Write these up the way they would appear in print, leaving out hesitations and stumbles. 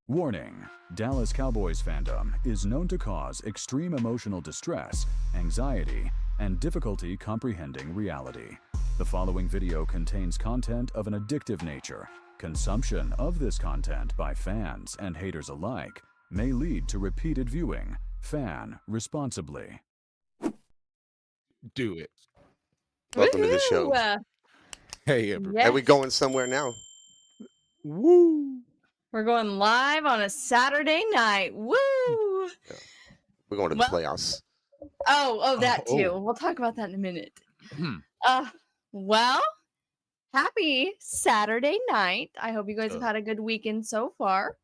Warning: Dallas Cowboys fandom is known to cause extreme emotional distress, anxiety, and difficulty comprehending reality. The following video contains content of an addictive nature. Consumption of this content by fans and haters alike may lead to repeated viewing. Fan responsibly. Do it. Welcome to the show. Woohoo! Hey, everybody. Yes. Are we going somewhere now? Woo! We're going live on a Saturday night. Woo! We're going to the Well- playoffs. Oh, that Oh. too. We'll talk about that in a minute. Hmm. Well, happy Saturday night. I hope you guys have had a good weekend so far.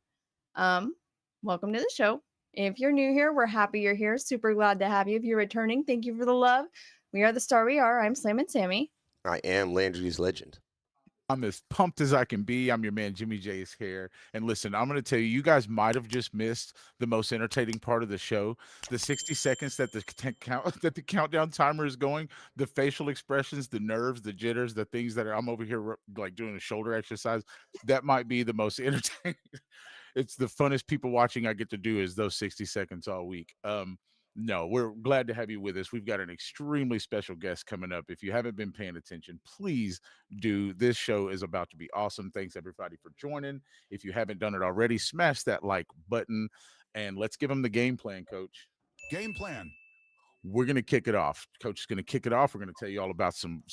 Welcome to the show. If you're new here, we're happy you're here. Super glad to have you. If you're returning, thank you for the love. We are the Star We Are. I'm Slam and Sammy. I am Landry's legend. I'm as pumped as I can be. I'm your man, Jimmy J is here. And listen, I'm going to tell you, you guys might have just missed the most entertaining part of the show. The 60 seconds that the countdown timer is going, the facial expressions, the nerves, the jitters, the things that I'm over here like doing a shoulder exercise. That might be the most entertaining. It's the funnest people watching I get to do is those 60 seconds all week. No, we're glad to have you with us. We've got an extremely special guest coming up. If you haven't been paying attention, please do. This show is about to be awesome. Thanks everybody for joining. If you haven't done it already, smash that like button and let's give them the game plan, Coach. Game plan. We're going to kick it off. Coach is going to kick it off. We're going to tell you all about some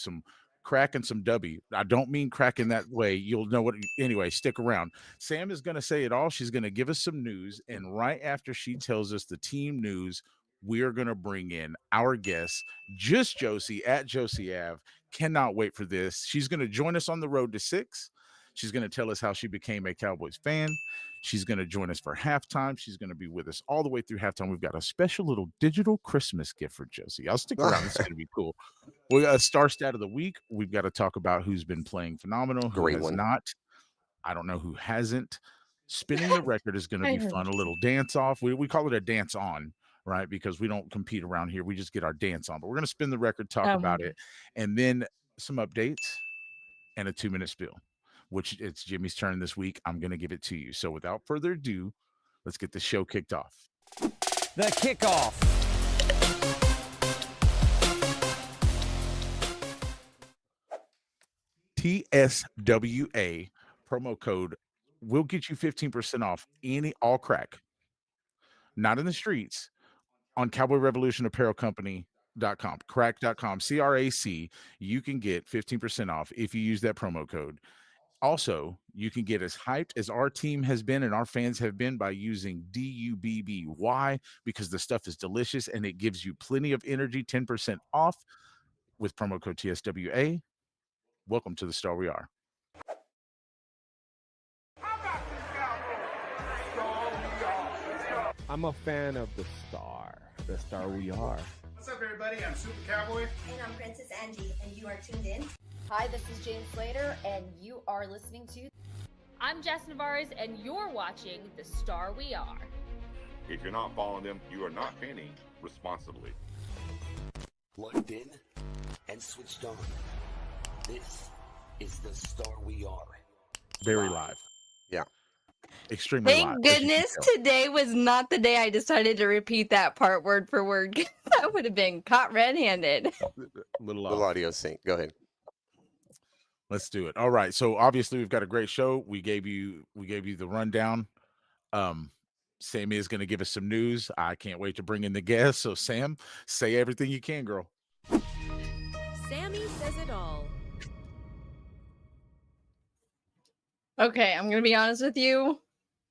crack and some W. I don't mean crack in that way. You'll know what. Anyway, stick around. Sam is going to say it all. She's going to give us some news. And right after she tells us the team news, we are going to bring in our guest, just Josie at Josie Ave. Cannot wait for this. She's going to join us on the road to 6. She's going to tell us how she became a Cowboys fan. She's going to join us for halftime. She's going to be with us all the way through halftime. We've got a special little digital Christmas gift for Josie. I'll stick around. It's going to be cool. We got a star stat of the week. We've got to talk about who's been playing phenomenal, who Great has one. not. I don't know who hasn't. Spinning the record is going to be fun. A little dance off. We call it a dance on, right? Because we don't compete around here. We just get our dance on. But we're going to spin the record, talk about it, and then some updates and a 2-minute spiel, which it's Jimmy's turn this week. I'm going to give it to you. So without further ado, let's get the show kicked off. The kickoff. TSWA promo code will get you 15% off all crack, not in the streets, on Cowboy Revolution Apparel Company.com, crack.com, CRAC. You can get 15% off if you use that promo code. Also, you can get as hyped as our team has been and our fans have been by using DUBB. Why? Because the stuff is delicious and it gives you plenty of energy. 10% off with promo code TSWA. Welcome to the Star We Are. I'm a fan of the Star We Are. What's up, everybody? I'm Super Cowboy. And I'm Princess Angie, and you are tuned in. Hi, this is Jane Slater, and you are listening to... I'm Jess Navarez, and you're watching The Star We Are. If you're not following them, you are not fanning responsibly. Plugged in and switched on. This is The Star We Are. Very live. Yeah. Extremely live. Thank goodness today was not the day I decided to repeat that part word for word. That would have been caught red-handed. Little audio sync. Go ahead. Let's do it. All right. So obviously we've got a great show. We gave you the rundown. Sammy is going to give us some news. I can't wait to bring in the guests. So Sam, say everything you can, girl. Sammy says it all. Okay, I'm going to be honest with you.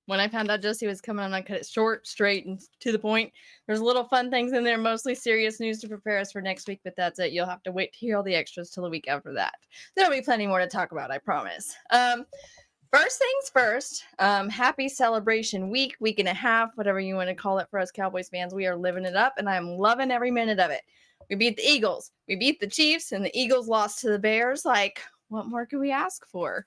When I found out Josie was coming on, I cut it short, straight, and to the point. There's little fun things in there, mostly serious news to prepare us for next week, but that's it. You'll have to wait to hear all the extras till the week after that. There'll be plenty more to talk about, I promise. First things first, happy celebration week and a half, whatever you want to call it for us Cowboys fans. We are living it up, and I am loving every minute of it. We beat the Eagles. We beat the Chiefs, and the Eagles lost to the Bears. Like, what more could we ask for?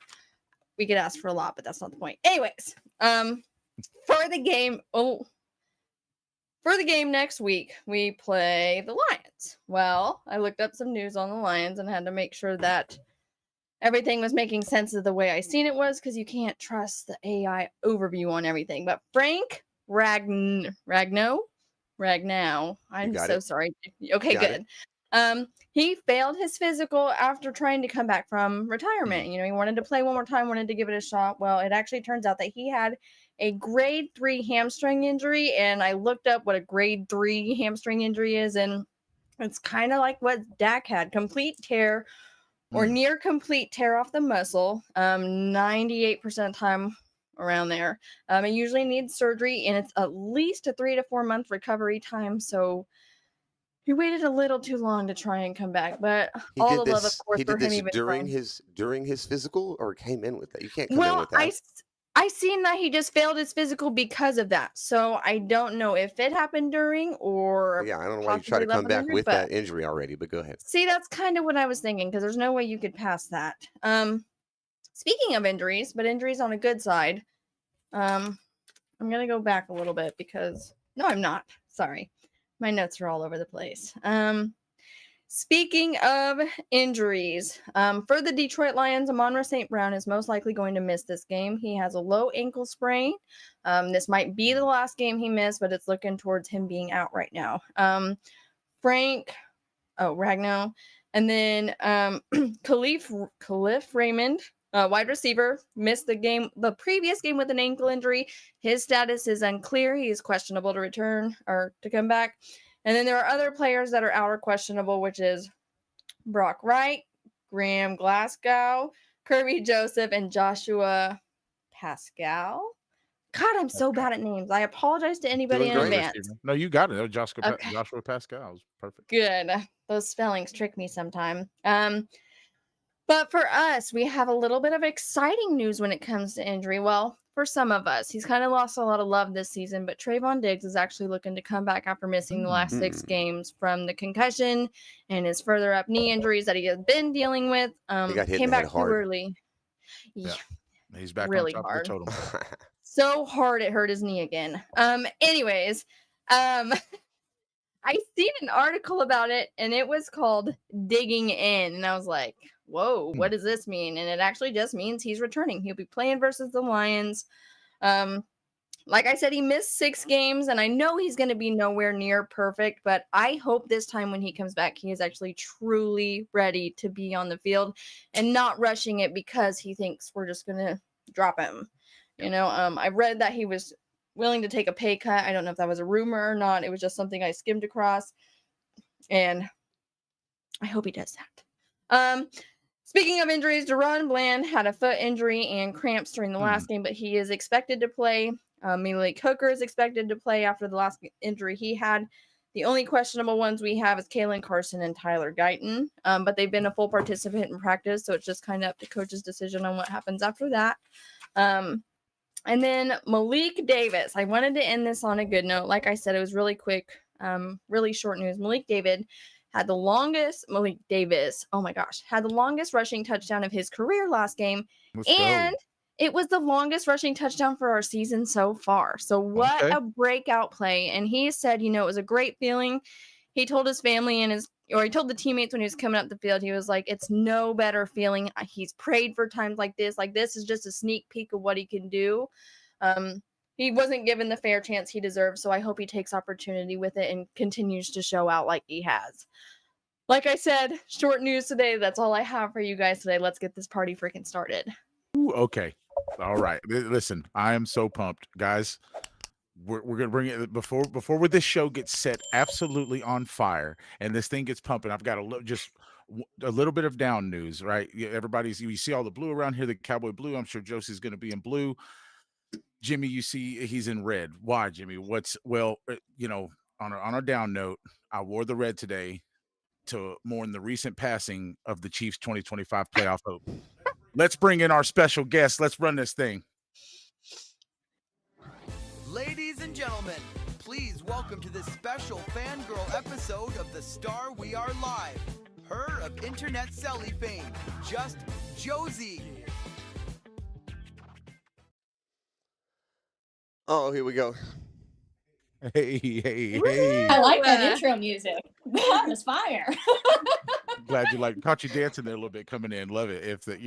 We could ask for a lot, but that's not the point. Anyways, for the game next week, we play the Lions. Well, I looked up some news on the Lions and had to make sure that everything was making sense of the way I seen it was, because you can't trust the AI overview on everything. But Frank Ragnow, I'm got so it. sorry. Okay, Got good. He failed his physical after trying to come back from retirement. You know, he wanted to play one more time, wanted to give it a shot. Well, it actually turns out that he had a grade 3 hamstring injury, and I looked up what a grade 3 hamstring injury is, and it's kind of like what Dak had: complete tear or near complete tear off the muscle, 98% of the time around there. It usually needs surgery, and it's at least a 3 to 4 month recovery time. So he waited a little too long to try and come back, but He all did the love, of this. course, He for did him this even during his physical, or came in with that. You can't come in well, with that. I seen that he just failed his physical because of that. So I don't know if it happened during or Yeah, I don't know why you try possibly to come left back injury, with but that injury already. But go ahead. see, that's kind of what I was thinking, because there's no way you could pass that. Speaking of injuries, but injuries on a good side, I'm gonna go back a little bit because no, I'm not. Sorry, my notes are all over the place. Speaking of injuries, for the Detroit Lions, Amon-Ra St. Brown is most likely going to miss this game. He has a low ankle sprain. This might be the last game he missed, but it's looking towards him being out right now. Ragnow, and then Khalif Raymond, wide receiver, missed the previous game with an ankle injury. His status is unclear. He is questionable to return or to come back. And then there are other players that are out or questionable, which is Brock Wright, Graham Glasgow, Kirby Joseph, and Joshua Pascal. God, I'm so bad at names. I apologize to anybody Doing in great. advance. No, you got it. That was Joshua Okay. Pascal was perfect. Good. Those spellings trick me sometime. But for us, we have a little bit of exciting news when it comes to injury. Well, for some of us, he's kind of lost a lot of love this season, but Trayvon Diggs is actually looking to come back after missing the last 6 games from the concussion and his further up knee injuries that he has been dealing with. He got hit Came in the head back too hard. early. Yeah. He's back really on top hard. of the totem. So hard it hurt his knee again. Anyways, I seen an article about it, and it was called Digging In, and I was like, whoa, what does this mean? And it actually just means he's returning. He'll be playing versus the Lions. Like I said, he missed 6 games, and I know he's going to be nowhere near perfect, but I hope this time when he comes back, he is actually truly ready to be on the field and not rushing it because he thinks we're just going to drop him. You know, I read that he was willing to take a pay cut. I don't know if that was a rumor or not. It was just something I skimmed across, and I hope he does that. Speaking of injuries, Deron Bland had a foot injury and cramps during the last game, but he is expected to play. Malik Hooker is expected to play after the last injury he had. The only questionable ones we have is Kalen Carson and Tyler Guyton, but they've been a full participant in practice, so it's just kind of up to coach's decision on what happens after that. And then Malik Davis. I wanted to end this on a good note. Like I said, it was really quick, really short news. Malik Davis had the longest rushing touchdown of his career last game. And it was the longest rushing touchdown for our season so far. So what a breakout play. And he said, you know, it was a great feeling. He told his family he told the teammates when he was coming up the field, he was like, it's no better feeling. He's prayed for times like this. Like, this is just a sneak peek of what he can do. He wasn't given the fair chance he deserves, so I hope he takes opportunity with it and continues to show out like he has. Like I said, short news today. That's all I have for you guys today. Let's get this party freaking started. Ooh, okay. All right. Listen, I am so pumped, guys. We're gonna bring it before this show gets set absolutely on fire and this thing gets pumping. I've got a little bit of down news, right? You see all the blue around here, the Cowboy blue. I'm sure Josie's going to be in blue. Jimmy, you see he's in red. Why, Jimmy? On a down note, I wore the red today to mourn the recent passing of the Chiefs' 2025 playoff hope. Let's bring in our special guest. Let's run this thing. Ladies and gentlemen, please welcome to this special fangirl episode of The Star We Are Live. Her of internet Selly fame, just Josie. Oh, here we go. Hey. I like that intro music. That was fire. glad you caught you dancing there a little bit coming in. Love it. If the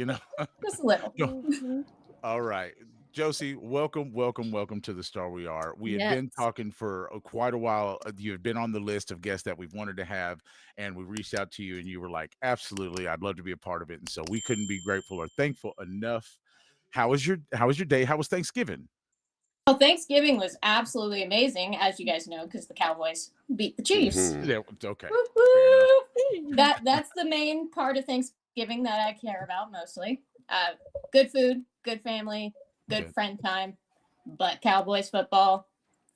Just a little. All right. Josie, welcome to the Star We Are. We had been Yes. talking for quite a while. You had been on the list of guests that we've wanted to have, and we reached out to you, and you were like, absolutely, I'd love to be a part of it. And so we couldn't be grateful or thankful enough. How was your day? How was Thanksgiving? Well, Thanksgiving was absolutely amazing, as you guys know, because the Cowboys beat the Chiefs. Yeah, okay. Woo-hoo! That's the main part of Thanksgiving that I care about mostly. Good food, good family, good friend time, but Cowboys football,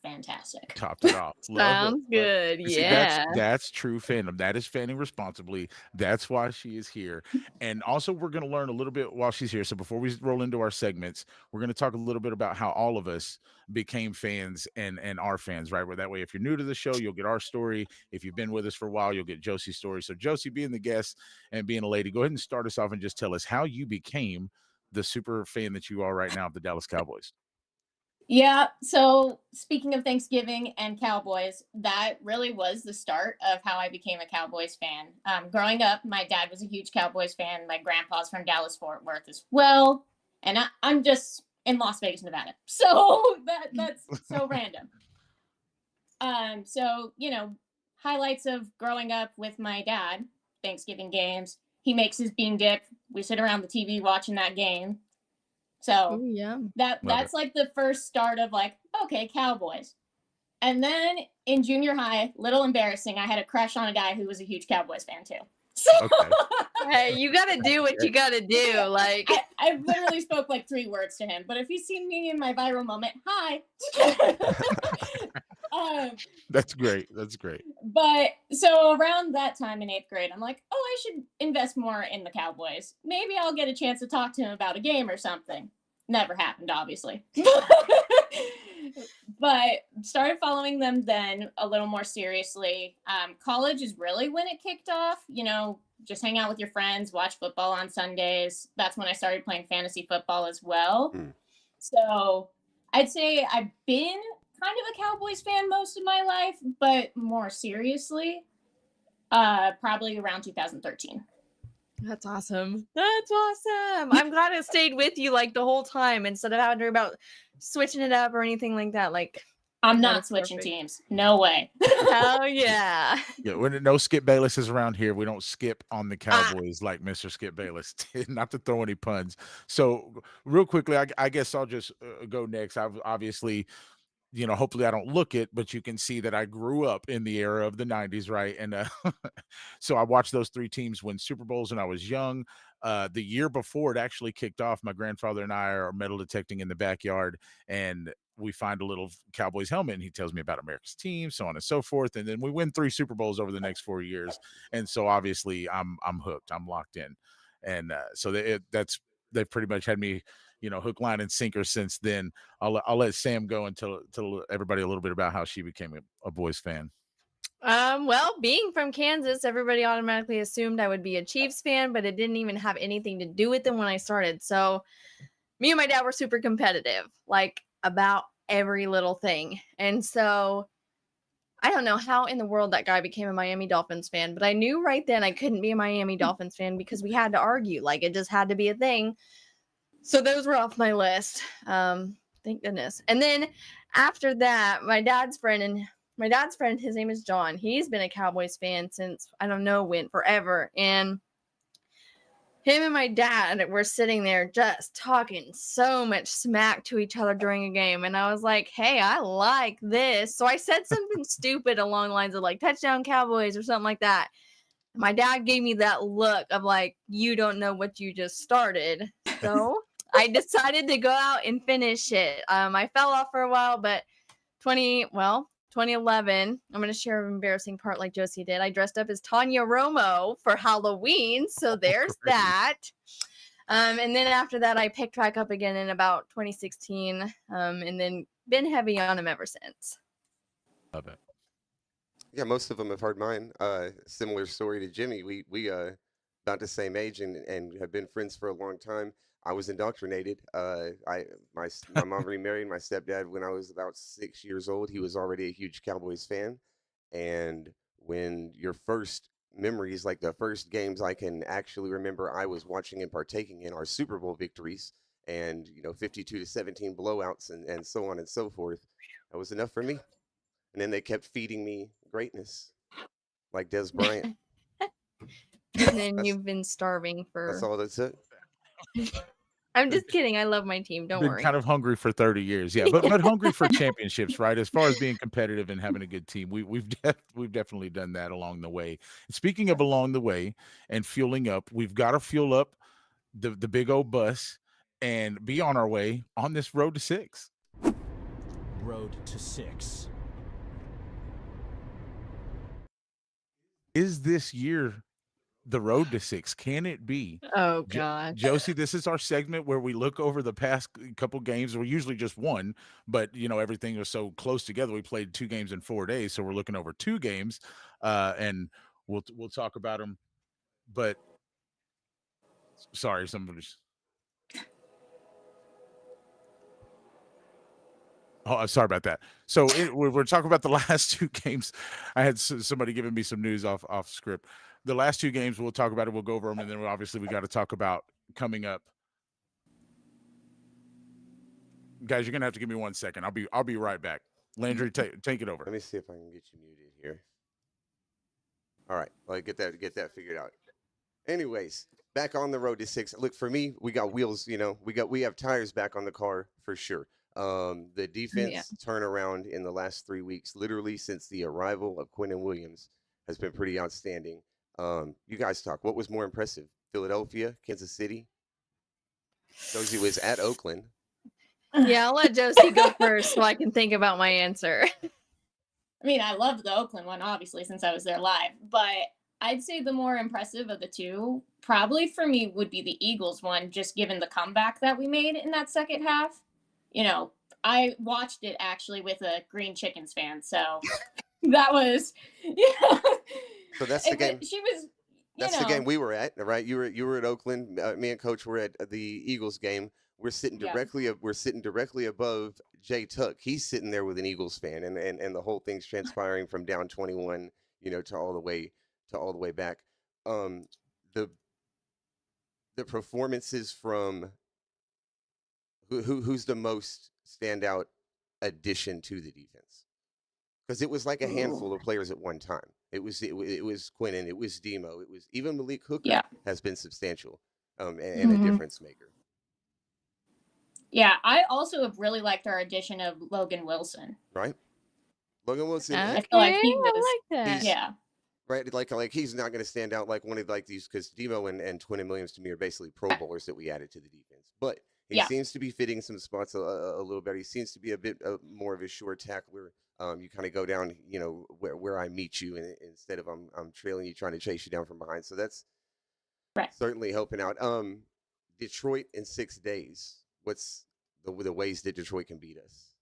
fantastic. Topped it off. Sounds good. See, Yeah. that's true fandom. That is fanning responsibly. That's why she is here. And also, we're going to learn a little bit while she's here. So before we roll into our segments, we're going to talk a little bit about how all of us became fans and are fans, right? Where that way, if you're new to the show, you'll get our story. If you've been with us for a while, you'll get Josie's story. So Josie, being the guest and being a lady, go ahead and start us off and just tell us how you became the super fan that you are right now of the Dallas Cowboys. Yeah, so speaking of Thanksgiving and Cowboys, that really was the start of how I became a Cowboys fan. Growing up, my dad was a huge Cowboys fan. My grandpa's from Dallas-Fort Worth as well. And I'm just in Las Vegas, Nevada. So that's so random. So, highlights of growing up with my dad, Thanksgiving games. He makes his bean dip. We sit around the TV watching that game. So that's like the first start of okay, Cowboys. And then in junior high, little embarrassing, I had a crush on a guy who was a huge Cowboys fan too. So hey, you gotta do what you gotta do. I literally spoke 3 words to him. But if you've seen me in my viral moment, hi. That's great. That's great. But so around that time in 8th grade, I'm like, oh, I should invest more in the Cowboys. Maybe I'll get a chance to talk to him about a game or something. Never happened, obviously. But started following them then a little more seriously. College is really when it kicked off. Just hang out with your friends, watch football on Sundays. That's when I started playing fantasy football as well. So I'd say I've been kind of a Cowboys fan most of my life, but more seriously, probably around 2013. That's awesome. That's awesome. I'm glad it stayed with you the whole time instead of having to worry about switching it up or anything like that. I'm not switching teams. No way. Hell yeah. Yeah, when no Skip Bayless is around here, we don't skip on the Cowboys like Mr. Skip Bayless. Not to throw any puns. So real quickly, I guess I'll just go next. I've obviously, hopefully I don't look it, but you can see that I grew up in the era of the 90s, right? And so I watched those 3 teams win Super Bowls when I was young. The year before it actually kicked off, my grandfather and I are metal detecting in the backyard, and we find a little Cowboys helmet, and he tells me about America's team, so on and so forth. And then we win 3 Super Bowls over the next 4 years. And so obviously I'm hooked. I'm locked in. And so they've pretty much had me, hook, line, and sinker since then. I'll let Sam go and tell everybody a little bit about how she became a Boys fan. Well, being from Kansas, everybody automatically assumed I would be a Chiefs fan, but it didn't even have anything to do with them when I started. So me and my dad were super competitive, about every little thing. And so I don't know how in the world that guy became a Miami Dolphins fan, but I knew right then I couldn't be a Miami Dolphins fan because we had to argue. It just had to be a thing. So those were off my list. Thank goodness. And then after that, my dad's friend, his name is John. He's been a Cowboys fan since, I don't know when, forever. And him and my dad were sitting there just talking so much smack to each other during a game. And I was like, hey, I like this. So I said something stupid along the lines of touchdown Cowboys or something like that. And my dad gave me that look of you don't know what you just started. So I decided to go out and finish it. I fell off for a while, but 2011, I'm going to share an embarrassing part like Josie did. I dressed up as Tanya Romo for Halloween. So there's that. And then after that, I picked back up again in about 2016 and then been heavy on them ever since. Love it. Yeah, most of them have heard mine. Similar story to Jimmy. We about the same age and have been friends for a long time. I was indoctrinated. My mom remarried my stepdad when I was about 6 years old. He was already a huge Cowboys fan. And when your first memories, like the first games I can actually remember I was watching and partaking in, are Super Bowl victories and 52-17 blowouts and so on and so forth. That was enough for me. And then they kept feeding me greatness, like Des Bryant. And then you've been starving That's for. all that's it. I'm just kidding. I love my team. Don't Been worry. kind of hungry for 30 years, yeah, but hungry for championships, right? As far as being competitive and having a good team, we've definitely done that along the way. Speaking of along the way and fueling up, we've got to fuel up the big old bus and be on our way on this road to 6. Road to 6. Is this year the road to 6? Can it be? Oh God, Josie, this is our segment where we look over the past couple games. We're usually just one, but everything was so close together. We played 2 games in 4 days, so we're looking over 2 games, and we'll talk about them. But sorry, somebody's. Oh, I'm sorry about that. So we're talking about the last 2 games. I had somebody giving me some news off script. The last 2 games, we'll talk about it. We'll go over them, and then obviously we got to talk about coming up. Guys, you're gonna have to give me 1 second. I'll be right back. Landry, take it over. Let me see if I can get you muted here. All right, well, get that figured out. Anyways, back on the road to 6. Look, for me, we got wheels. We have tires back on the car for sure. The defense turnaround in the last 3 weeks, literally since the arrival of Quinnen Williams, has been pretty outstanding. You guys talk. What was more impressive? Philadelphia, Kansas City? Josie was at Oakland. Yeah, I'll let Josie go first so I can think about my answer. I mean, I loved the Oakland one, obviously, since I was there live. But I'd say the more impressive of the 2, probably for me, would be the Eagles one, just given the comeback that we made in that second half. I watched it actually with a Green Chickens fan, so that was, So that's the game. She was. That's the game we were at, right? You were at Oakland. Me and Coach were at the Eagles game. We're sitting directly. We're sitting directly above Jay Tuck. He's sitting there with an Eagles fan, and the whole thing's transpiring from down 21, to all the way back. The performances from who's the most standout addition to the defense? Because it was like a handful of players at one time. It was Quinnen, it was Demo, it was even Malik Hooker has been substantial and a difference maker. Yeah, I also have really liked our addition of Logan Wilson. Right, Logan Wilson. I feel like he was. I like that. Yeah. Right, like he's not going to stand out like one of these, because Demo and Quinnen Williams to me are basically Pro Bowlers that we added to the defense. But he seems to be fitting some spots a little better. He seems to be a bit more of a sure tackler. You kind of go down, where I meet you, and instead of I'm trailing you, trying to chase you down from behind. So that's certainly helping out. Detroit in 6 days. What's the ways that Detroit can beat us?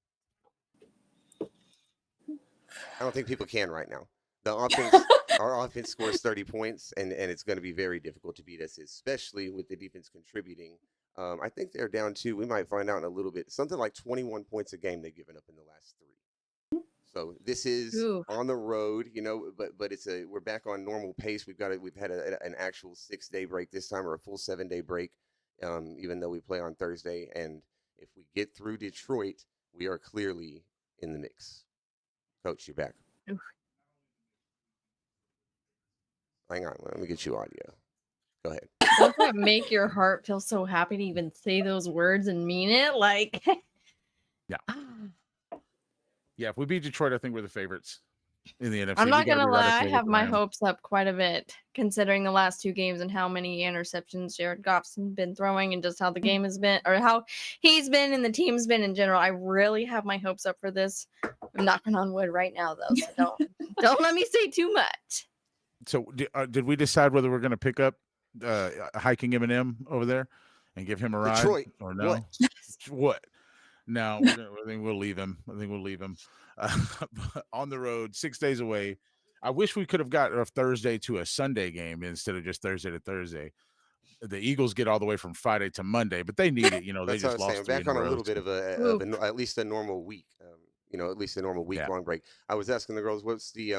I don't think people can right now. The offense, our offense scores 30 points, and it's going to be very difficult to beat us, especially with the defense contributing. I think they're down to, we might find out in a little bit, something like 21 points a game they've given up in the last 3. So this is on the road, but we're back on normal pace. We've had an actual 6-day break this time, or a full 7-day break, even though we play on Thursday. And if we get through Detroit, we are clearly in the mix. Coach, you're back. Oof. Hang on, let me get you audio. Go ahead. Doesn't that make your heart feel so happy to even say those words and mean it? Like, Yeah, if we beat Detroit, I think we're the favorites in the NFC. I'm not gonna lie, I have my hopes up quite a bit, considering the last 2 games and how many interceptions Jared Goff's been throwing, and just how the game has been, or how he's been and the team's been in general. I really have my hopes up for this. I'm knocking on wood right now, though, so don't let me say too much. So did we decide whether we're going to pick up hiking Eminem over there and give him a ride? Detroit, or no? What? No, I think we'll leave him. On the road, 6 days away. I wish we could have got a Thursday to a Sunday game instead of just Thursday to Thursday. The Eagles get all the way from Friday to Monday, but they need it. They just lost. Back on a little bit of at least a normal week. At least a normal week long break. I was asking the girls, what's the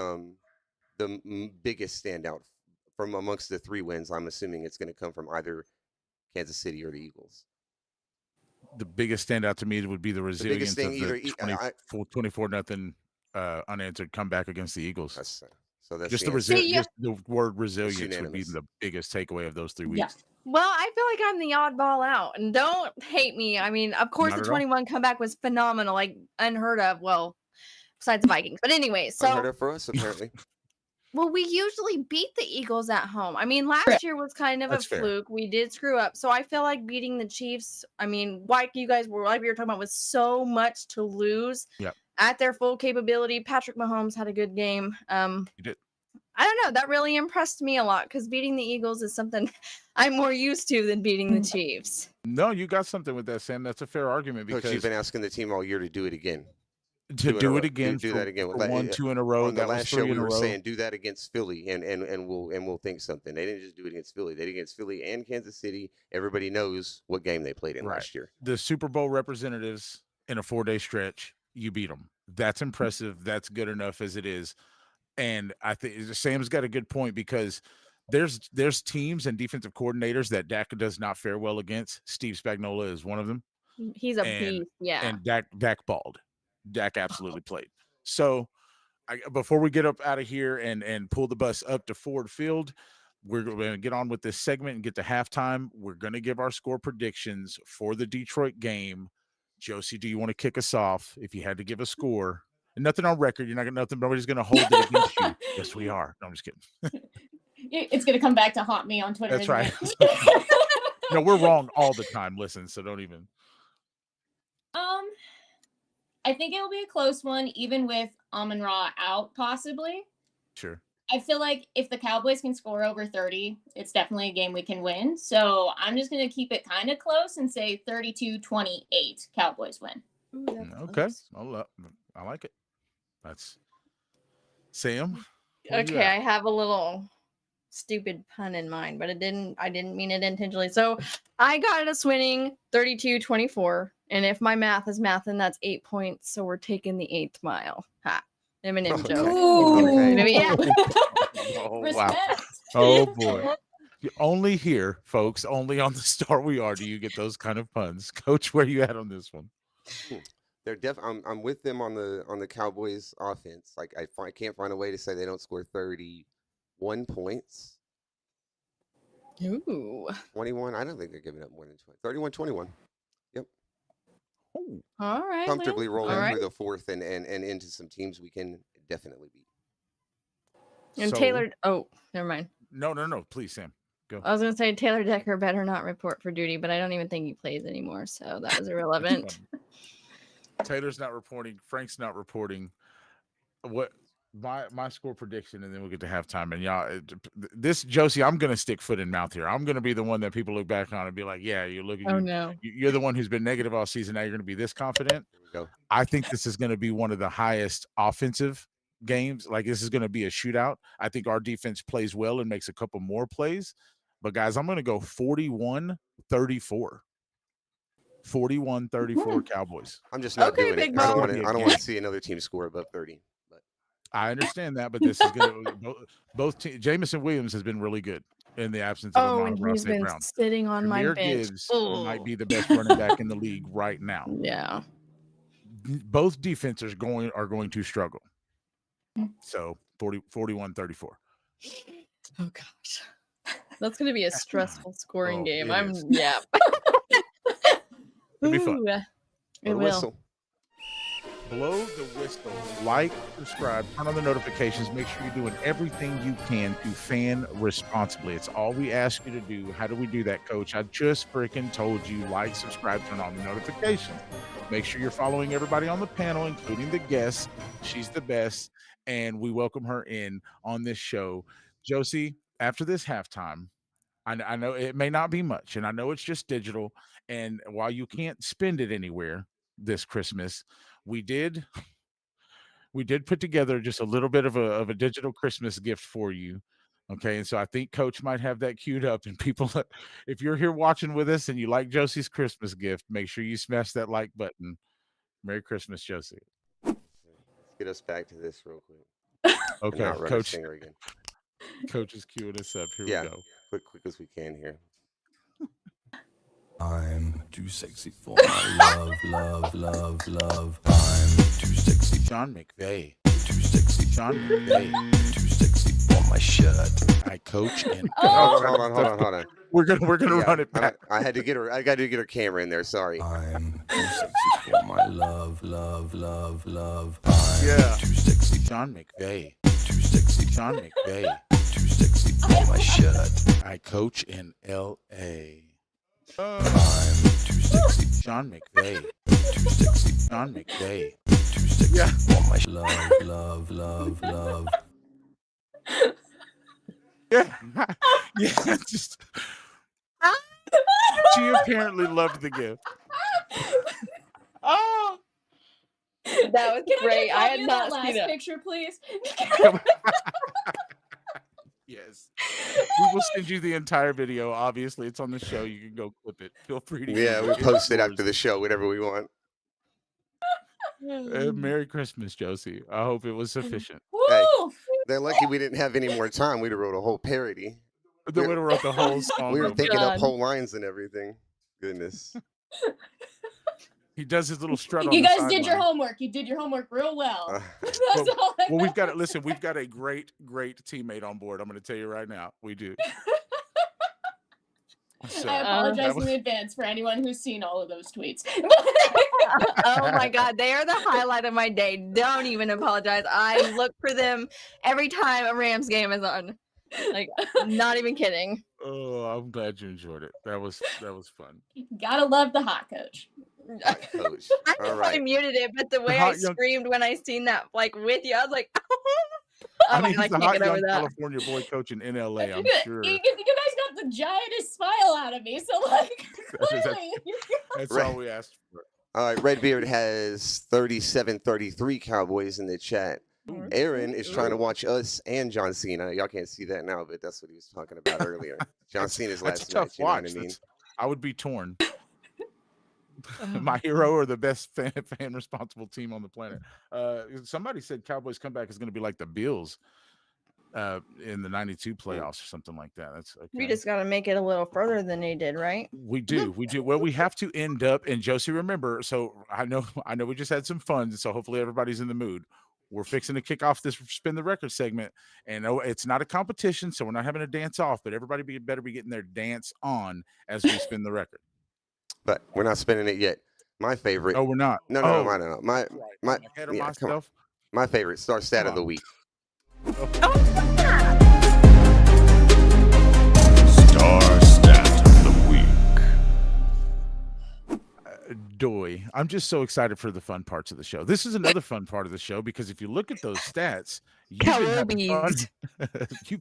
biggest standout from amongst the 3 wins, I'm assuming it's going to come from either Kansas City or the Eagles. The biggest standout to me would be the resilience thing, of the 24-0 unanswered comeback against the Eagles. So that's just the word resilience would be the biggest takeaway of those 3 weeks. Yeah. Well, I feel like I'm the oddball out, and don't hate me. I mean, of course, Not the at all. 21 comeback was phenomenal, like unheard of. Well, besides the Vikings, but anyway, so Unheard of for us, apparently. well, we usually beat the Eagles at home. I mean, last year was kind of That's a fair. fluke. We did screw up, so I feel like beating the Chiefs. I mean, like we were talking about, with so much to lose. Yep. At their full capability, Patrick Mahomes had a good game. He did. I don't know. That really impressed me a lot because beating the Eagles is something I'm more used to than beating the Chiefs. No, you got something with that, Sam. That's a fair argument Coach, because you've been asking the team all year to do it again. to do it again, do that again. for 1, 2 in a row. On the That was last 3 show, in we a were row. saying do that against Philly, and we'll think something. They didn't just do it against Philly. They did it against Philly and Kansas City. Everybody knows what game they played in last year. The Super Bowl representatives in a 4-day stretch, you beat them. That's impressive. That's good enough as it is. And I think Sam's got a good point because there's teams and defensive coordinators that Dak does not fare well against. Steve Spagnuolo is one of them. He's a beast, yeah. And Dak balled. Dak absolutely played. So before we get up out of here and pull the bus up to Ford Field, we're going to get on with this segment and get to halftime. We're going to give our score predictions for the Detroit game. Josie, do you want to kick us off? If you had to give a score, and nothing on record, you're not going to nothing. Nobody's going to hold it against you. Yes, we are. No, I'm just kidding. It's going to come back to haunt me on Twitter. That's right. No, we're wrong all the time. Listen, so don't even. I think it'll be a close one, even with Amon-Ra out, possibly. Sure. I feel like if the Cowboys can score over 30, it's definitely a game we can win. So I'm just going to keep it kind of close and say 32-28 Cowboys win. Ooh, okay. I like it. That's Sam. Okay, I have a little stupid pun in mind, but I didn't mean it intentionally. So I got us winning 32-24. And if my math is math, then that's 8 points. So we're taking the 8th mile. Ha. Eminem joke. Yeah. Oh, Respect. wow. Oh, boy. Only here, folks, only on the Star We Are do you get those kind of puns. Coach, where you at on this one? They're I'm with them on the Cowboys offense. Like I can't find a way to say they don't score 31 points. Ooh. 21. I don't think they're giving up more than 20. 31-21. Yep. Ooh. All right. Comfortably Lance. rolling All through the 4th and into some teams we can definitely beat. And Taylor. Oh, never mind. No. Please, Sam. Go. I was going to say Taylor Decker better not report for duty, but I don't even think he plays anymore. So that was irrelevant. Taylor's not reporting. Frank's not reporting. What my score prediction, and then we'll get to halftime. And y'all, this Josie, I'm going to stick foot in mouth here. I'm going to be the one that people look back on and be like, "Yeah, you're looking. Oh no, you're the one who's been negative all season. Now you're going to be this confident." There we go. I think this is going to be one of the highest offensive games. Like this is going to be a shootout. I think our defense plays well and makes a couple more plays. But guys, I'm going to go 41-34. 41-34 Cowboys. I'm just not doing it. I don't want to see another team score above 30. But I understand that, but this is going to both Jamison Williams has been really good in the absence of and he's been Brown. sitting on my bench. Gibbs might be the best running back in the league right now. Yeah. Both defenses are going to struggle. So 41-34. Oh gosh. That's going to be a stressful scoring game. Yeah. It'll be fun. It will. Whistle. Blow the whistle. Like, subscribe, turn on the notifications. Make sure you're doing everything you can to fan responsibly. It's all we ask you to do. How do we do that, Coach? I just freaking told you. Like, subscribe, turn on the notifications. Make sure you're following everybody on the panel, including the guest. She's the best, and we welcome her in on this show. Josie, after this halftime, I know it may not be much, and I know it's just digital, and while you can't spend it anywhere this Christmas, we did put together just a little bit of a digital Christmas gift for you. Okay. And so I think Coach might have that queued up, and people, if you're here watching with us and you like Josie's Christmas gift, make sure you smash that like button. Merry Christmas, Josie. Let's get us back to this real quick. Okay, Coach. Singer again. Coach is queuing us up. Here Yeah, we go. quick as we can here. I'm too sexy for my love. I'm too sexy. Sean McVay. Too sexy. Sean McVay. Too sexy for my shirt. I coach and Hold on. We're gonna run it back. I got to get her camera in there. Sorry. I'm too sexy for my love. I'm Yeah. too sexy. Sean McVay. Too sexy. Sean McVay. Too sexy for my shirt. I coach in L.A. I'm too sexy. Sean McVay. Too sexy. Sean McVay. Too sexy Yeah. for my love. Yeah. Yeah. Just. She apparently loved the gift. Oh, that was Can great. I I get a had copy of not that seen last it. picture, please? Yes. We will send you the entire video. Obviously, it's on the show. You can go clip it. Feel free to. Yeah, use we'll it. post it It's after the show, whatever we want. yours. Merry Christmas, Josie. I hope it was sufficient. Hey, Woo! they're lucky we didn't have any more time. We'd have wrote a whole parody. The winner wrote the whole song. We were over. thinking God. up whole lines and everything. Goodness. He does his little strut on You the guys did your sideline. homework. You did your homework real well. That's Well, all I well, we've know. got listen, we've got a great teammate on board. I'm going to tell you right now. We do. So, I that apologize was- in advance for anyone who's seen all of those tweets. Oh my God, they are the highlight of my day. Don't even apologize. I look for them every time a Rams game is on. Like, not even kidding. Oh, I'm glad you enjoyed it. That was fun. Gotta love the hot coach. Coach. I All know I right. muted it, but the way hot I young- screamed when I seen that, like with you, I was like, I oh my mean, God, I he's a can't hot get over young that. California boy coaching in LA. I'm sure. You guys got the giantest smile out of me, so like clearly. That's Right. all we asked for. All right, Redbeard has 37-33 Cowboys in the chat. Aaron is trying to watch us and John Cena. Y'all can't see that now, but that's what he was talking about earlier. John Cena's That's a last tough match. You know what watch. I mean? I would be torn. My hero or the best fan responsible team on the planet. Somebody said Cowboys comeback is going to be like the Bills in the '92 playoffs or something like that. That's okay. We just got to make it a little further than they did, right? We do. Well, we have to end up. And Josie, remember. So I know we just had some fun. So hopefully everybody's in the mood. We're fixing to kick off this spin the record segment, and no, it's not a competition, so we're not having a dance off. But everybody better be getting their dance on as we spin the record. But we're not spinning it yet. My favorite. Oh, we're not. No, Oh, I don't know. My ahead of yeah, come on. myself. My favorite star stat Come of the on. week. Star stat of the week. Doy. I'm just so excited for the fun parts of the show. This is another fun part of the show because if you look at those stats, you've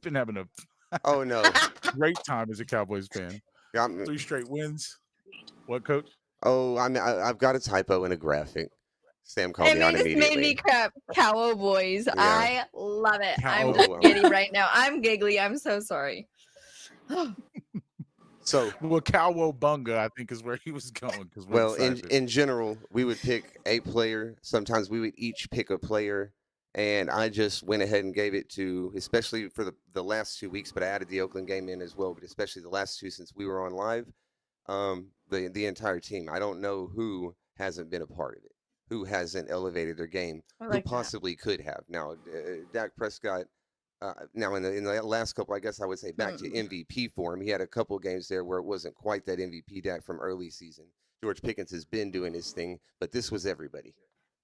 been having a Oh no. great time as a Cowboys fan. Got me. 3 straight wins. What, Coach? Oh, I've got a typo in a graphic. Sam called It me on just made immediately. me crap. Cowboys. Yeah. I love it. I'm Cow- just giddy right now. I'm giggly. I'm so sorry. So, Well, Cowabunga, I think, is where he was going. Because well, in general, we would pick a player. Sometimes we would each pick a player, and I just went ahead and gave it to, especially for the last 2 weeks, but I added the Oakland game in as well. But especially the last 2 since we were on live, the entire team. I don't know who hasn't been a part of it, who hasn't elevated their game, I who like that. possibly could have. Now, Dak Prescott. Now, in the last couple, I guess I would say back to MVP form. He had a couple games there where it wasn't quite that MVP Dak from early season. George Pickens has been doing his thing, but this was everybody.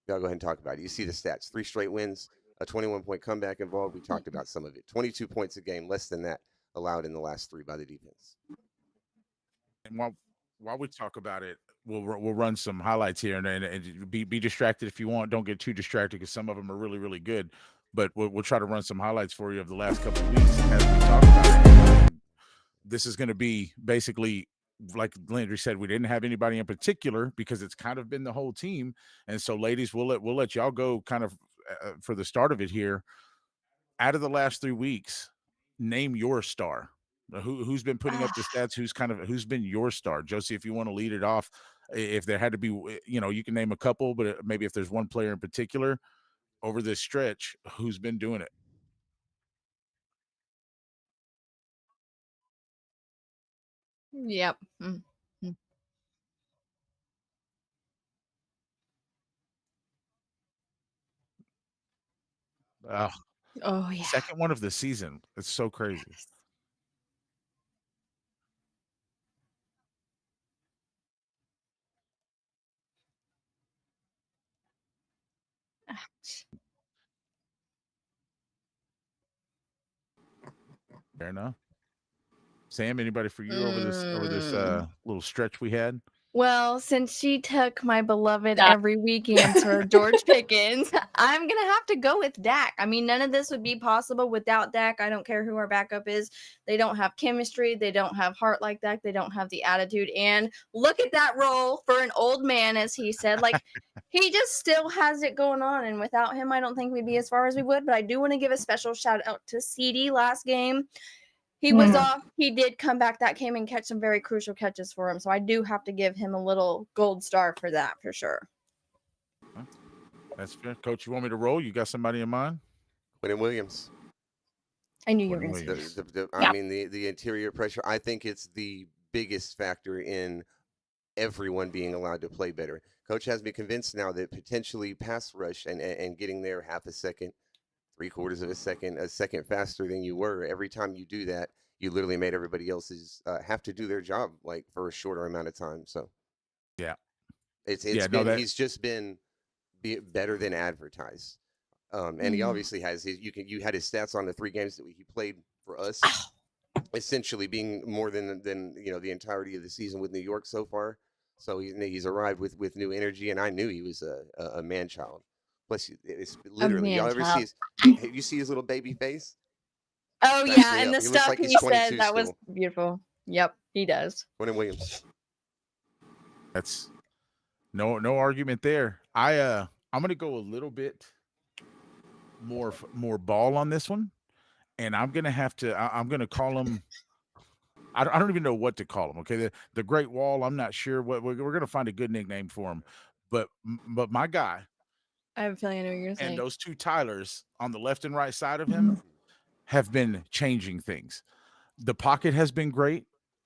Y'all go ahead and talk about it. You see the stats: 3 straight wins, a 21-point comeback involved. We talked about some of it. 22 points a game, less than that allowed in the last 3 by the defense. And while we talk about it, we'll run some highlights here and be distracted if you want. Don't get too distracted because some of them are really, really good. But we'll try to run some highlights for you of the last couple of weeks as we talk about it. And this is going to be basically, like Landry said, we didn't have anybody in particular because it's kind of been the whole team. And so, ladies, we'll let y'all go kind of for the start of it here. Out of the last 3 weeks, name your star. Who's been putting up the stats? Who's been your star? Josie, if you want to lead it off, if there had to be, you can name a couple, but maybe if there's one player in particular over this stretch, who's been doing it? Yep. Mhm. Oh yeah. Second one of the season. It's so crazy. Fair enough. Sam, anybody for you over this little stretch we had? Well, since she took my beloved every week answer, George Pickens, I'm going to have to go with Dak. I mean, none of this would be possible without Dak. I don't care who our backup is. They don't have chemistry. They don't have heart like Dak. They don't have the attitude. And look at that role for an old man, as he said. Like, he just still has it going on. And without him, I don't think we'd be as far as we would. But I do want to give a special shout out to CD last game. He was off. He did come back that game and catch some very crucial catches for him. So I do have to give him a little gold star for that, for sure. That's fair. Coach, you want me to roll? You got somebody in mind? Quinnen Williams. I knew you were going to say that. I mean, the interior pressure, I think it's the biggest factor in everyone being allowed to play better. Coach has me convinced now that potentially pass rush and getting there half a second, 3/4 of a second faster than you were. Every time you do that, you literally made everybody else's have to do their job like for a shorter amount of time. So yeah, he's just been better than advertised. And he obviously has you had his stats on the 3 games that he played for us, essentially being more than the entirety of the season with New York so far. So he's arrived with new energy, and I knew he was a man child. Plus, it's literally y'all ever you see his little baby face? Oh yeah, and the stuff like he said that was beautiful. Yep, he does. Quinnen Williams. That's no argument there. I'm gonna go a little bit more ball on this one, and I'm gonna have to. I'm gonna call him. I don't even know what to call him. Okay, the Great Wall. I'm not sure what we're gonna find a good nickname for him, but my guy. I have a feeling I know what you're gonna say. And those 2 Tylers on the left and right side of him have been changing things. The pocket has been great.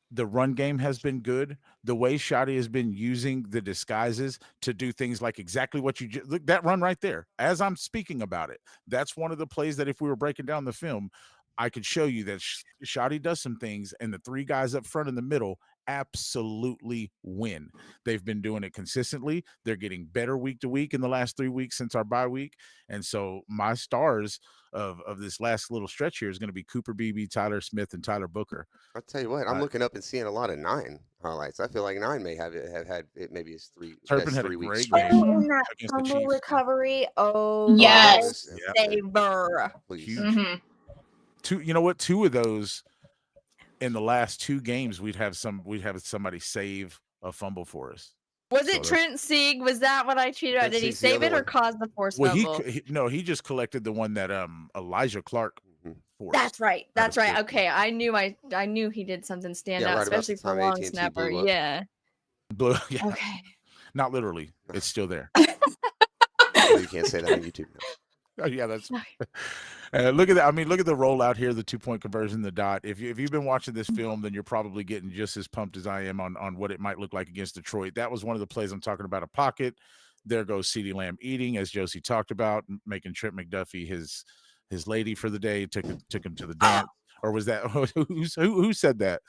The run game has been good. The way Shotty has been using the disguises to do things like exactly what you look, that run right there. As I'm speaking about it, that's one of the plays that if we were breaking down the film, I could show you that Shotty does some things, and the 3 guys up front in the middle absolutely win. They've been doing it consistently. They're getting better week to week in the last 3 weeks since our bye week. And so my stars of this last little stretch here is going to be Cooper Beebe, Tyler Smith, and Tyler Booker. I'll tell you what, I'm looking up and seeing a lot of 9 highlights. I feel like 9 may have had it maybe his 3 Turpin had 3 a weeks. great game against the Chiefs. Recovery. Oh yes, saver. Huge. 2 of those in the last 2 games, we'd have somebody save a fumble for us. Was it Trent Sieg? Was that what I cheated on? Did he save it or cause the forced fumble? He just collected the one that Elijah Clark forced. That's right. That's right. Okay, I knew he did something stand out, especially for a long snapper. Yeah. Blue. Yeah. Okay. Not literally. It's still there. You can't say that on YouTube. Oh yeah, that's look at that. I mean, look at the rollout here, the 2-point conversion, the dot. If you've been watching this film, then you're probably getting just as pumped as I am on what it might look like against Detroit. That was one of the plays I'm talking about, a pocket. There goes CeeDee Lamb eating, as Josie talked about, making Trent McDuffie his lady for the day, took him to the dance. Or was that who said that?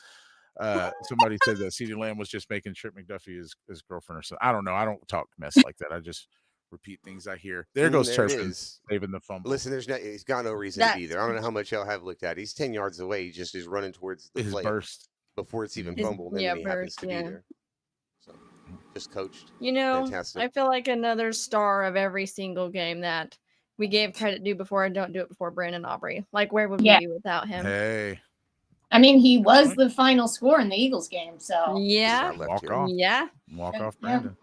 Somebody said that CeeDee Lamb was just making Trent McDuffie his girlfriend or something. I don't know. I don't talk mess like that. I just repeat things I hear. There goes Turpin saving the fumble. Listen, he's got no reason to be there. I don't know how much y'all have looked at. He's 10 yards away. He just is running towards the play burst before it's even fumbled, and then he happens to be there. So just coached. Fantastic. I feel like another star of every single game that we gave credit due before and don't do it before Brandon Aubrey. Like, where would we be without him? Hey. I mean, he was the final score in the Eagles game, so yeah. Walk off. Yeah. Walk off, Brandon.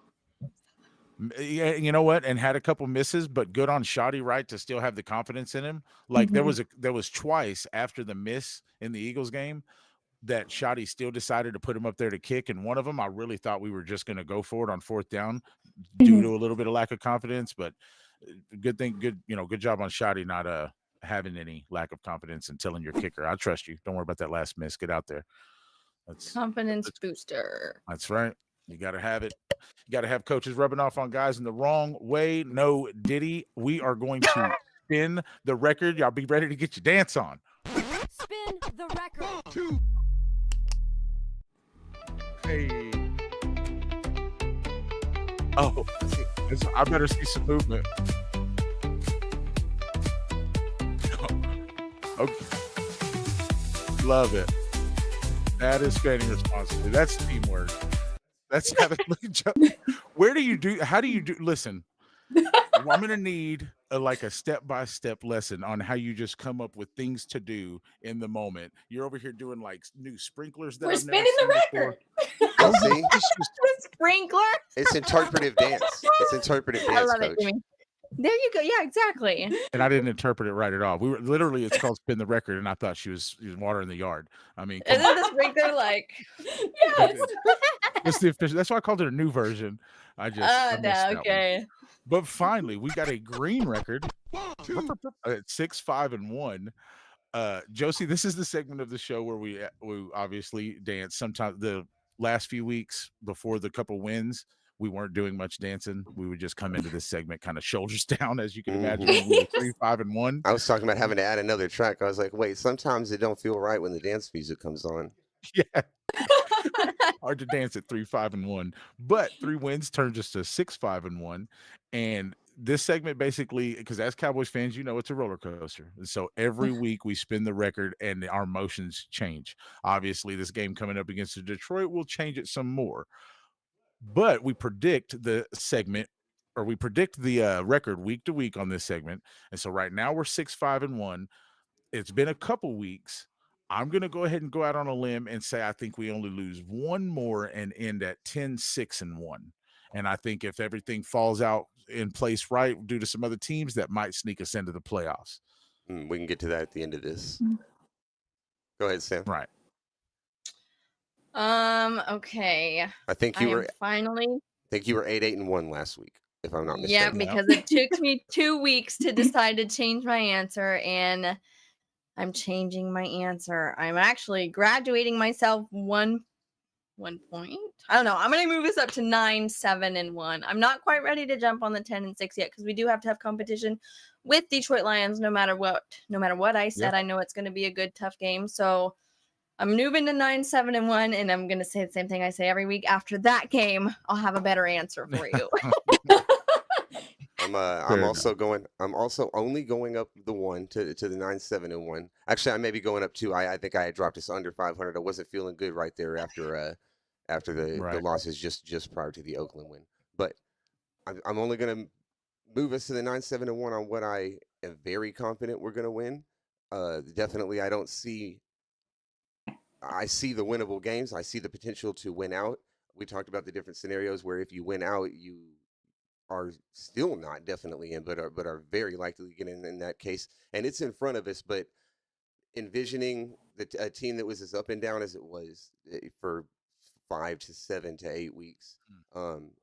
Yeah, you know what? And had a couple misses, but good on Shotty, right, to still have the confidence in him. Like there was twice after the miss in the Eagles game that Shotty still decided to put him up there to kick, and one of them I really thought we were just going to go for it on 4th down due to a little bit of lack of confidence. But good job on Shotty not having any lack of confidence and telling your kicker, I trust you. Don't worry about that last miss. Get out there. Confidence booster. That's right. You got to have it. You got to have coaches rubbing off on guys in the wrong way. No Diddy. We are going to spin the record. Y'all be ready to get your dance on. Spin the record. Hey. Oh, I better see some movement. Okay. Love it. That is spending responsibly. That's teamwork. That's how to look at you. How do you do? Listen, I'm going to need a step-by-step lesson on how you just come up with things to do in the moment. You're over here doing like new sprinklers. We're spinning the record. Oh, see? Sprinkler. It's interpretive dance. It's interpretive dance, I love Coach. it, Jimmy. There you go. Yeah, exactly. And I didn't interpret it right at all. We were literally, it's called spin the record, and I thought she was watering the yard. I mean, Isn't the sprinkler like? Yes. It's the official. That's why I called it a new version. I missed that one. Okay. But finally, we got a green record at 6-5-1. Josie, this is the segment of the show where we obviously dance. Sometimes the last few weeks before the couple wins, we weren't doing much dancing. We would just come into this segment kind of shoulders down, as you can imagine. We were 3-5-1. I was talking about having to add another track. I was like, wait, sometimes it don't feel right when the dance music comes on. Yeah. Hard to dance at 3-5-1, but 3 wins turned us to 6-5-1. And this segment basically, because as Cowboys fans, you know it's a roller coaster. And so every week we spin the record and our emotions change. Obviously, this game coming up against Detroit will change it some more. But we predict the segment, or we predict the record week to week on this segment. And so right now we're 6-5-1. It's been a couple weeks. I'm going to go ahead and go out on a limb and say I think we only lose one more and end at 10-6-1. And I think if everything falls out in place right due to some other teams, that might sneak us into the playoffs. We can get to that at the end of this. Go ahead, Sam. Right. Okay. I think you were 8-8-1 last week, if I'm not mistaken. Yeah, because it took me 2 weeks to decide to change my answer, and I'm changing my answer. I'm actually graduating myself one point. I don't know. I'm going to move this up to 9-7-1. I'm not quite ready to jump on the 10-6 yet because we do have to have competition with Detroit Lions no matter what. No matter what I said, I know it's going to be a good, tough game. So I'm moving to 9-7-1, and I'm going to say the same thing I say every week. After that game, I'll have a better answer for you. I'm also only going up the 1 to the 9-7-1. Actually, I may be going up 2. I think I had dropped us under 500. I wasn't feeling good right there after the losses just prior to the Oakland win. But I'm only going to move us to the 9-7-1 on what I am very confident we're going to win. Definitely, I see the winnable games. I see the potential to win out. We talked about the different scenarios where if you win out, you are still not definitely in, but are very likely to get in that case. And it's in front of us, but envisioning a team that was as up and down as it was for 5 to 7 to 8 weeks,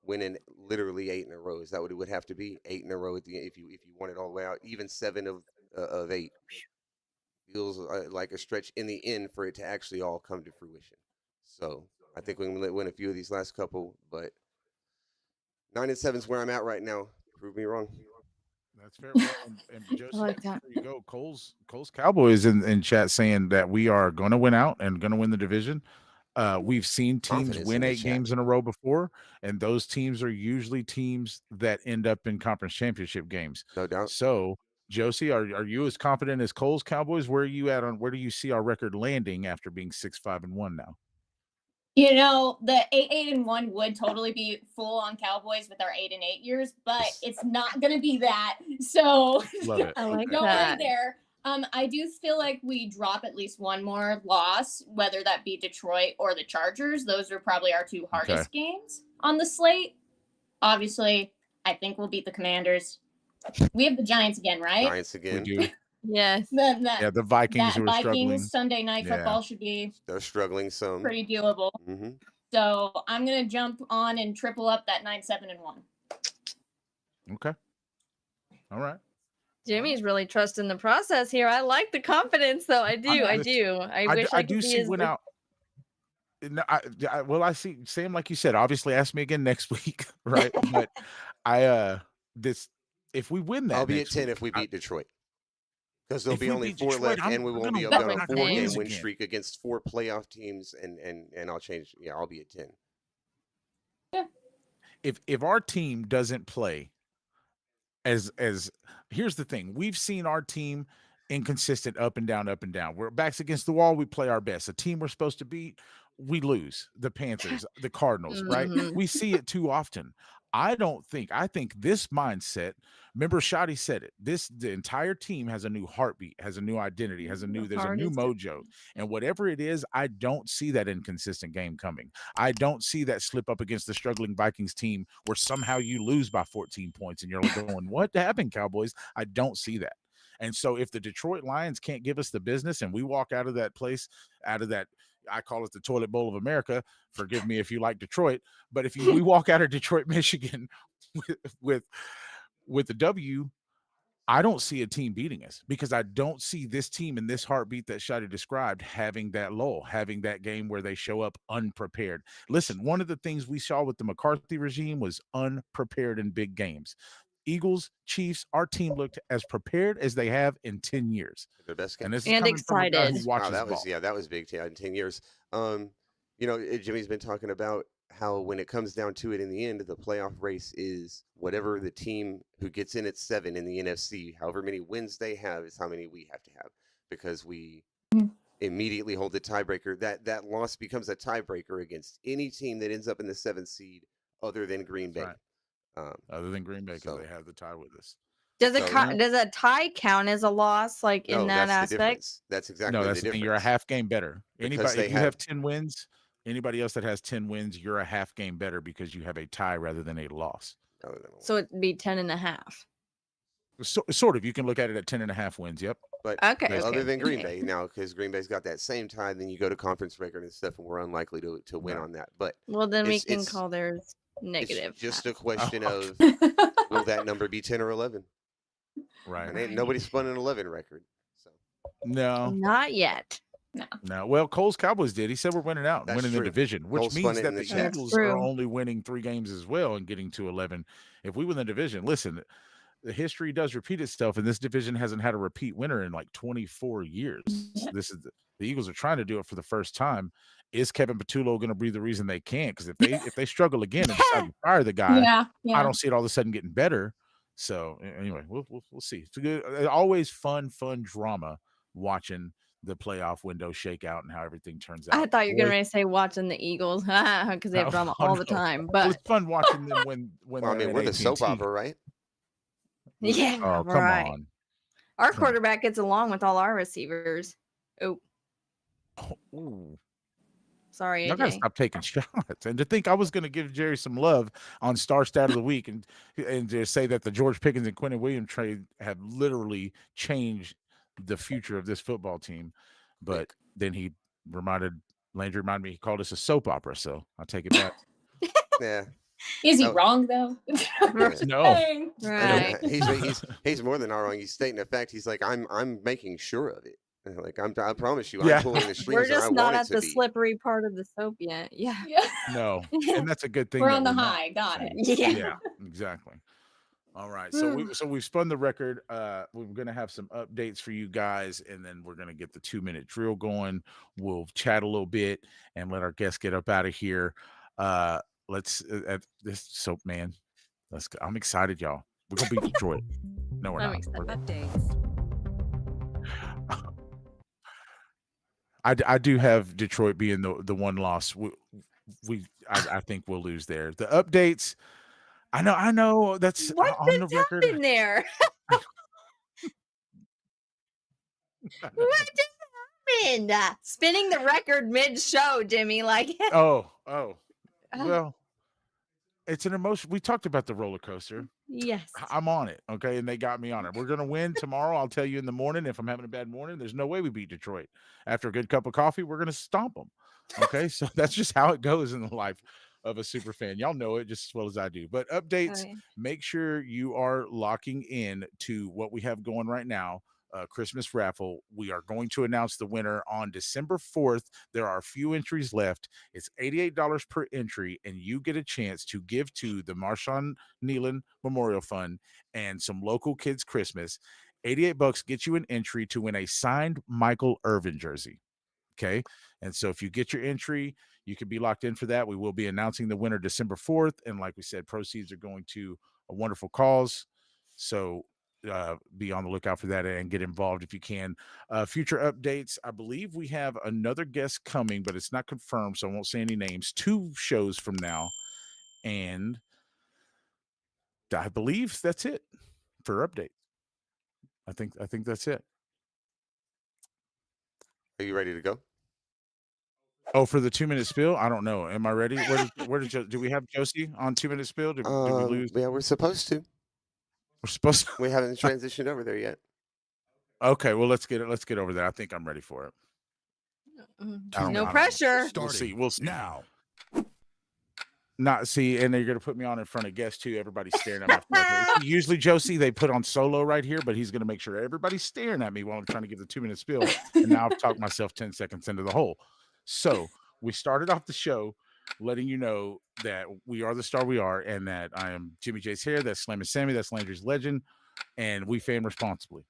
winning literally 8 in a row. Is that what it would have to be? 8 in a row at the if you want it all the way out, even 7 of 8 feels like a stretch in the end for it to actually all come to fruition. So I think we can win a few of these last couple, but 9-7 is where I'm at right now. Prove me wrong. That's fair. Well, and Josie, there you go. Cole's Cowboys in chat saying that we are going to win out and going to win the division. We've seen teams Confidence win in the 8 games in a row before, and those teams are usually teams that end up in conference championship games. No doubt. So, Josie, are you as confident as Cole's Cowboys? Where are you at where do you see our record landing after being 6-5-1 now? You know, the 8-8-1 would totally be full on Cowboys with our 8-8 years, but it's not going to be that. So Love it. I like don't that. worry there. I do feel like we drop at least one more loss, whether that be Detroit or the Chargers. Those are probably our 2 hardest games on the slate. Obviously, I think we'll beat the Commanders. We have the Giants again, right? Giants again. We do. Yes. The Vikings who are Vikings struggling. Sunday night football should be They're struggling some. pretty doable. Mm-hmm. So I'm going to jump on and triple up that 9-7-1. Okay. All right. Jimmy's really trusting the process here. I like the confidence, though. I do. I wish I could do be see as win out. No, well, I see Sam, like you said, obviously ask me again next week, right? But this if we win that I'll be at next 10 week, if we beat Detroit. Because there'll if be we only beat 4 Detroit, left, and we we're won't gonna be walk on a back to 4-game wins win again. streak against 4 playoff teams, and I'll change. Yeah, I'll be at 10. If our team doesn't play as here's the thing, we've seen our team inconsistent, up and down, up and down. We're backs against the wall, we play our best. A team we're supposed to beat, we lose. The Panthers, the Cardinals, right? Mhm. We see it too often. I think this mindset, remember Shotty said it, the entire team has a new heartbeat, has a new identity, there's a new mojo. And whatever it is, I don't see that inconsistent game coming. I don't see that slip up against the struggling Vikings team where somehow you lose by 14 points and you're going, what happened, Cowboys? I don't see that. And so if the Detroit Lions can't give us the business and we walk out of that place, out of that, I call it the toilet bowl of America. Forgive me if you like Detroit, but if we walk out of Detroit, Michigan with the W, I don't see a team beating us because I don't see this team in this heartbeat that Shotty described having that lull, having that game where they show up unprepared. Listen, one of the things we saw with the McCarthy regime was unprepared in big games. Eagles, Chiefs, our team looked as prepared as they have in 10 years. Their best game. And this is coming from a guy who watches ball. That was big in 10 years. Jimmy's been talking about how when it comes down to it in the end, the playoff race is whatever the team who gets in at 7 in the NFC, however many wins they have is how many we have to have, because we immediately hold the tiebreaker. That loss becomes a tiebreaker against any team that ends up in the 7th seed other than Green Bay. Right. Other than Green Bay, because they have the tie with us. Does a tie count as a loss, like in that that's aspect? The difference. That's exactly no, that's the difference. You're a half game better. Because If you have 10 wins, anybody else that has 10 wins, you're a half game better because you have a tie rather than a loss. So it'd be 10.5. Sort of. You can look at it at 10.5 wins. Yep. But other than Green Bay now, because Green Bay's got that same tie, then you go to conference record and stuff, and we're unlikely to win on that. But well, then we can call theirs negative. It's just a question of will that number be 10 or 11? Right. And ain't nobody spun an 11 record. So no, not yet. No. Well, Cole's Cowboys did. He said we're winning out, winning the division, which Cole means that the Eagles are only winning 3 games as well and getting to 11. If we win the division, listen, the history does repeat itself, and this division hasn't had a repeat winner in like 24 years. This is the Eagles are trying to do it for the first time. Is Kevin Patullo going to be the reason they can't? Because if they struggle again and decide to fire the guy, I don't see it all of a sudden getting better. So anyway, we'll see. It's good. Always fun drama watching the playoff window shake out and how everything turns out. I thought you were going to say watching the Eagles because they have drama all the time. But it's fun watching them when we're the soap opera, right? Yeah. Oh, come on. Our quarterback gets along with all our receivers. Ooh. Sorry, I gotta stop taking shots. And to think I was going to give Jerry some love on Star Stat of the Week and to say that the George Pickens and Quinnen Williams trade have literally changed the future of this football team. But then Landry reminded me he called us a soap opera, so I'll take it back. Yeah. Is he wrong though? No. Right. He's more than not wrong. He's stating a fact. He's like, I'm making sure of it. Like I promise you, I'm pulling the strings. We're just not at the be. slippery part of the soap yet. Yeah. No, and that's a good thing. We're on the high. Got it. Yeah, exactly. All right, so we've spun the record. We're gonna have some updates for you guys, and then we're gonna get the 2-minute drill going. We'll chat a little bit and let our guests get up out of here. Let's this soap man. Let's go. I'm excited, y'all. We're gonna beat Detroit. No, we're not. Updates. I do have Detroit being the one loss. I think we'll lose there. The updates. I know that's what on the record. Happened there? What just happened? Spinning the record mid-show, Jimmy. Like oh. Well, it's an emotion. We talked about the roller coaster. Yes. I'm on it. Okay. And they got me on it. We're going to win tomorrow. I'll tell you in the morning. If I'm having a bad morning, there's no way we beat Detroit. After a good cup of coffee, we're going to stomp them. Okay. So that's just how it goes in the life of a super fan. Y'all know it just as well as I do. But updates, make sure you are locking in to what we have going right now. Christmas raffle. We are going to announce the winner on December 4th. There are a few entries left. It's $88 per entry, and you get a chance to give to the Marshawn Nealon Memorial Fund and some local kids Christmas. $88 gets you an entry to win a signed Michael Irvin jersey. Okay. And so if you get your entry, you can be locked in for that. We will be announcing the winner December 4th. And like we said, proceeds are going to a wonderful cause. So be on the lookout for that and get involved if you can. Future updates. I believe we have another guest coming, but it's not confirmed, so I won't say any names. 2 shows from now. And I believe that's it for updates. I think that's it. Are you ready to go? Oh, for the 2-minute spiel? I don't know. Am I ready? Where did do we have Josie on 2-minute spiel? Did we lose? Yeah, we're supposed to. We're supposed to. We haven't transitioned over there yet. Okay, well let's get over there. I think I'm ready for it. No pressure. We'll see. Now. Not see, and they're gonna put me on in front of guests too. Everybody's staring at me. Usually, Josie, they put on solo right here, but he's gonna make sure everybody's staring at me while I'm trying to give the 2-minute spiel. And now I've talked myself 10 seconds into the hole. So we started off the show letting you know that we are the Star We Are, and that I am Jimmy J's hair. That's Slam and Sammy. That's Landry's Legend, and we fan responsibly.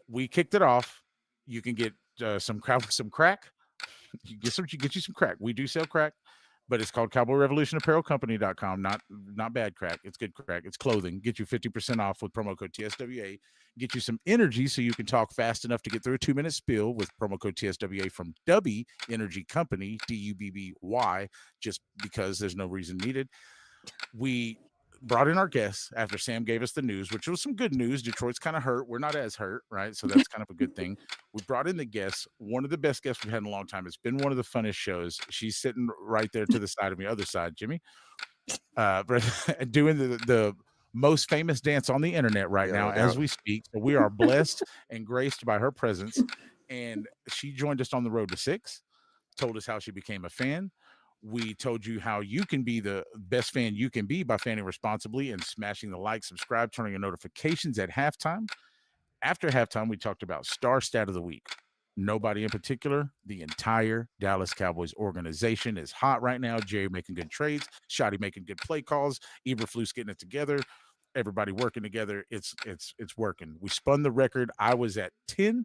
We kicked it off. You can get some crack. You get you some crack. We do sell crack. But it's called CowboyRevolutionApparelCompany.com. Not bad crack. It's good crack. It's clothing. Get you 50% off with promo code TSWA. Get you some energy so you can talk fast enough to get through a 2-minute spiel with promo code TSWA from Dubby Energy Company, DUBBY, just because there's no reason needed. We brought in our guests after Sam gave us the news, which was some good news. Detroit's kind of hurt. We're not as hurt, right? So that's kind of a good thing. We brought in the guests, one of the best guests we've had in a long time. It's been one of the funnest shows. She's sitting right there to the side of me, other side, Jimmy, doing the most famous dance on the internet right now as we speak. So we are blessed and graced by her presence. And she joined us on the road to 6, told us how she became a fan. We told you how you can be the best fan you can be by fanning responsibly and smashing the like, subscribe, turning on notifications at halftime. After halftime, we talked about Star Stat of the Week. Nobody in particular. The entire Dallas Cowboys organization is hot right now. Jerry making good trades. Shotty making good play calls. Eberflus getting it together. Everybody working together. It's working. We spun the record. I was at 10.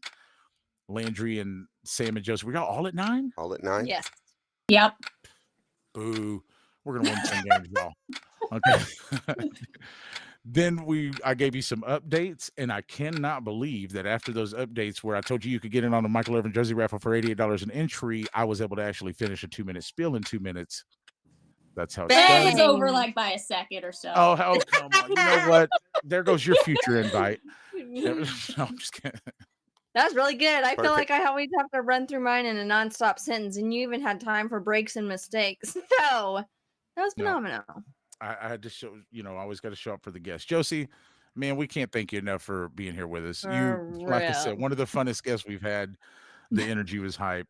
Landry and Sam and Josie, we got all at 9? All at 9? Yes. Yep. Boo. We're going to win 10 games, y'all. Okay. Then I gave you some updates, and I cannot believe that after those updates where I told you could get in on a Michael Irvin jersey raffle for $88 an entry, I was able to actually finish a 2-minute spiel in 2 minutes. That's how it was over like by a second or so. Oh, come on. You know what? There goes your future invite. No, I'm just kidding. That's really good. I feel like I always have to run through mine in a nonstop sentence, and you even had time for breaks and mistakes. So that was phenomenal. I had to show, I always got to show up for the guests. Josie, man, we can't thank you enough for being here with us. Like I said, one of the funnest guests we've had. The energy was hype.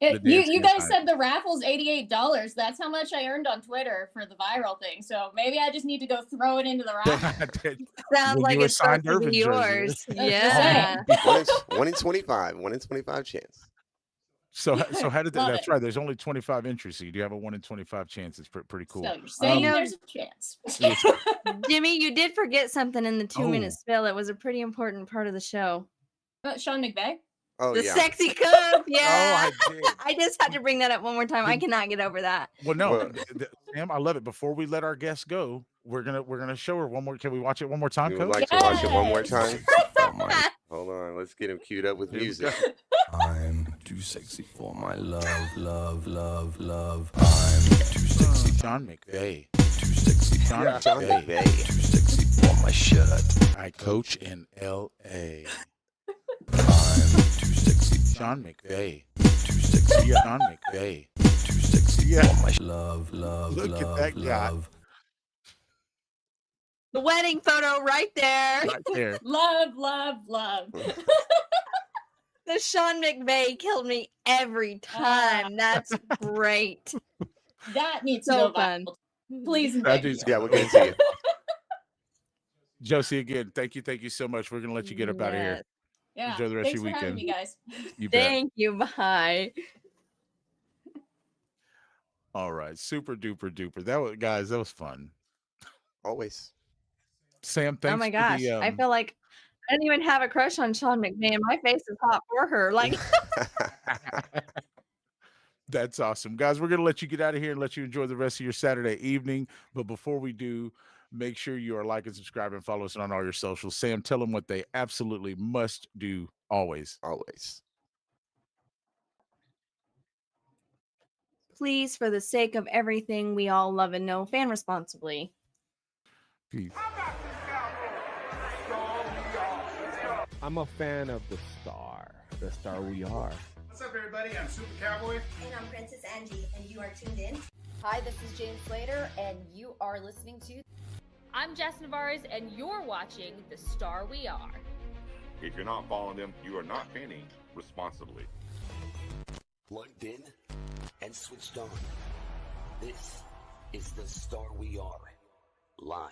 You guys said the raffle's $88. That's how much I earned on Twitter for the viral thing. So maybe I just need to go throw it into the raffle. Sounds like it's supposed to be yours. Yeah. 1 in 25. 1 in 25 chance. So how did that? That's right. There's only 25 entries. So you do have a 1 in 25 chance. It's pretty cool. So you're saying there's a chance. Jimmy, you did forget something in the 2-minute spill. It was a pretty important part of the show. Sean McVay? Oh, the sexy cook, yeah. Oh, I did. I just had to bring that up one more time. I cannot get over that. Well, no, Sam, I love it. Before we let our guests go, we're gonna show her one more. Can we watch it one more time, Coach? Would like to watch it one more time. Hold on, let's get him queued up with music. I'm too sexy for my love. I'm too sexy. Sean McVay. Too sexy. Sean McVay. Too sexy for my shirt. I coach in L.A. I'm too sexy. Sean McVay. Too sexy. Sean McVay. Too sexy for my Look love. at that guy. The wedding photo right there. Right there. Love. The Sean McVay killed me every time. That's great. That needs to So go fun. viral. Please. Yeah, we're going to see it. Josie, again, thank you so much. We're gonna let you get up out of here. Yeah. Enjoy the rest Thanks of your for having weekend. me, guys. You bet. Thank you. Bye. All right. Super duper duper. That was, guys, that was fun. Always. Sam, Oh thanks my for gosh. the I feel like I didn't even have a crush on Sean McMahon. My face is hot for her. Like, That's awesome. Guys, we're going to let you get out of here and let you enjoy the rest of your Saturday evening. But before we do, make sure you are like and subscribe and follow us on all your socials. Sam, tell them what they absolutely must do always. Always. please, for the sake of everything we all love and know, fan responsibly. Peace. I'm a fan of the Star We Are. What's up, everybody? I'm Super Cowboy. And I'm Princess Angie, and you are tuned in. Hi, this is Jane Slater, and you are listening to. I'm Jess Navarez, and you're watching The Star We Are. If you're not following them, you are not fanning responsibly. Plugged in and switched on. This is the Star We Are live.